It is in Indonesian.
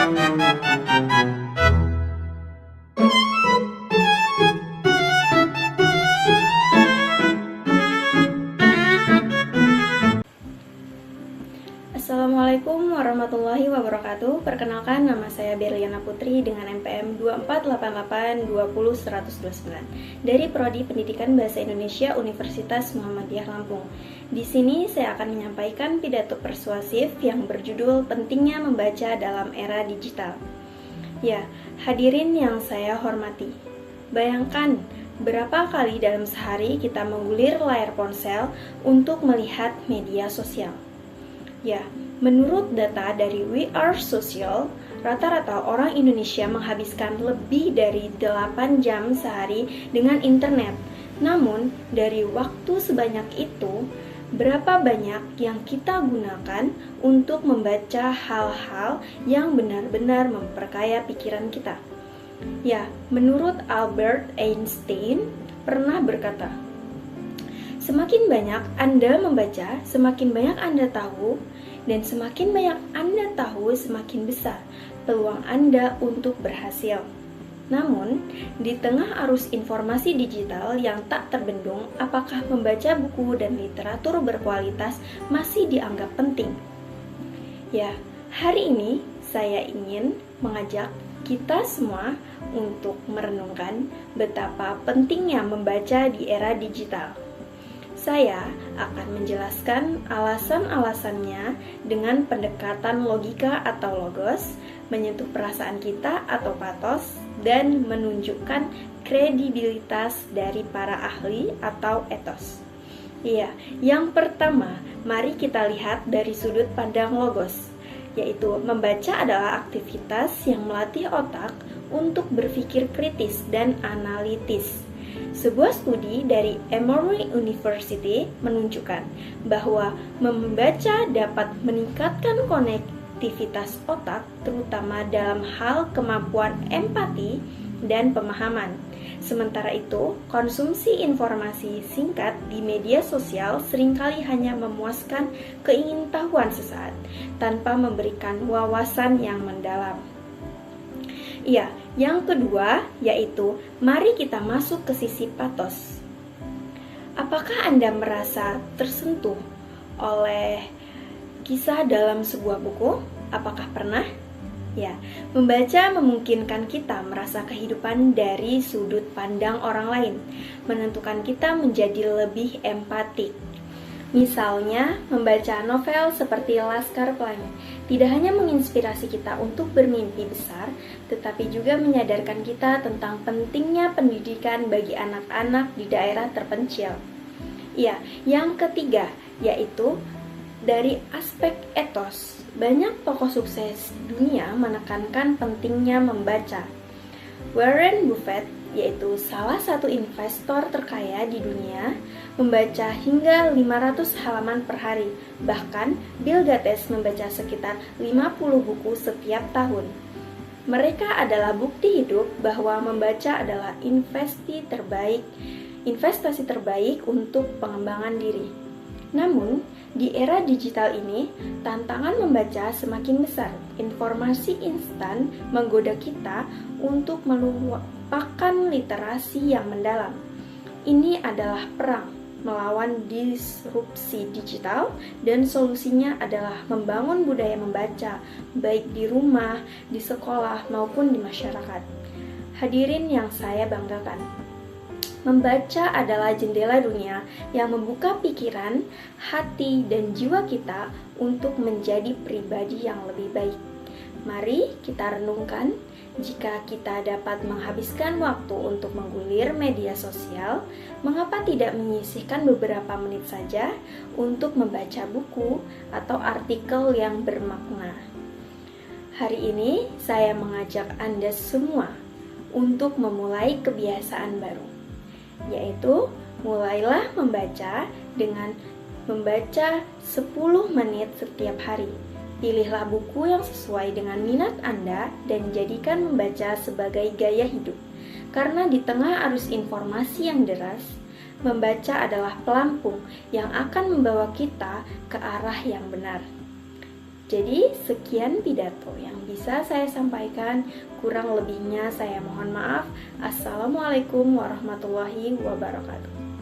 Assalamualaikum warahmatullahi wabarakatuh. Perkenalkan, nama saya Berliana Putri dengan NPM 2488200129 dari Prodi Pendidikan Bahasa Indonesia Universitas Muhammadiyah Lampung. Di sini saya akan menyampaikan pidato persuasif yang berjudul Pentingnya Membaca dalam Era Digital. Ya, hadirin yang saya hormati. Bayangkan berapa kali dalam sehari kita menggulir layar ponsel untuk melihat media sosial. Ya, menurut data dari We Are Social, rata-rata orang Indonesia menghabiskan lebih dari 8 jam sehari dengan internet. Namun, dari waktu sebanyak itu, berapa banyak yang kita gunakan untuk membaca hal-hal yang benar-benar memperkaya pikiran kita? Ya, menurut Albert Einstein pernah berkata, semakin banyak Anda membaca, semakin banyak Anda tahu, dan semakin banyak Anda tahu, semakin besar peluang Anda untuk berhasil. Namun, di tengah arus informasi digital yang tak terbendung, apakah membaca buku dan literatur berkualitas masih dianggap penting? Ya, hari ini saya ingin mengajak kita semua untuk merenungkan betapa pentingnya membaca di era digital. Saya akan menjelaskan alasan-alasannya dengan pendekatan logika atau logos, menyentuh perasaan kita atau patos, dan menunjukkan kredibilitas dari para ahli atau etos. Iya, yang pertama, mari kita lihat dari sudut pandang logos, yaitu membaca adalah aktivitas yang melatih otak untuk berpikir kritis dan analitis. Sebuah studi dari Emory University menunjukkan bahwa membaca dapat meningkatkan konektivitas otak, terutama dalam hal kemampuan empati dan pemahaman. Sementara itu, konsumsi informasi singkat di media sosial seringkali hanya memuaskan keingintahuan sesaat, tanpa memberikan wawasan yang mendalam. Iya, yang kedua yaitu mari kita masuk ke sisi patos. Apakah Anda merasa tersentuh oleh kisah dalam sebuah buku? Apakah pernah? Ya, membaca memungkinkan kita merasa kehidupan dari sudut pandang orang lain, menentukan kita menjadi lebih empatik. Misalnya, membaca novel seperti Laskar Pelangi tidak hanya menginspirasi kita untuk bermimpi besar, tetapi juga menyadarkan kita tentang pentingnya pendidikan bagi anak-anak di daerah terpencil. Ya, yang ketiga yaitu dari aspek etos. Banyak tokoh sukses dunia menekankan pentingnya membaca. Warren Buffett, yaitu salah satu investor terkaya di dunia, membaca hingga 500 halaman per hari. Bahkan, Bill Gates membaca sekitar 50 buku setiap tahun. Mereka adalah bukti hidup bahwa membaca adalah investasi terbaik untuk pengembangan diri. Namun, di era digital ini, tantangan membaca semakin besar. Informasi instan menggoda kita untuk melupakan literasi yang mendalam. Ini adalah perang melawan disrupsi digital, dan solusinya adalah membangun budaya membaca, baik di rumah, di sekolah, maupun di masyarakat. Hadirin yang saya banggakan, membaca adalah jendela dunia yang membuka pikiran, hati, dan jiwa kita untuk menjadi pribadi yang lebih baik. Mari kita renungkan, jika kita dapat menghabiskan waktu untuk menggulir media sosial, mengapa tidak menyisihkan beberapa menit saja untuk membaca buku atau artikel yang bermakna? Hari ini saya mengajak Anda semua untuk memulai kebiasaan baru, yaitu mulailah membaca dengan membaca 10 menit setiap hari. Pilihlah buku yang sesuai dengan minat Anda dan jadikan membaca sebagai gaya hidup. Karena di tengah arus informasi yang deras, membaca adalah pelampung yang akan membawa kita ke arah yang benar. Jadi sekian pidato yang bisa saya sampaikan, kurang lebihnya saya mohon maaf. Assalamualaikum warahmatullahi wabarakatuh.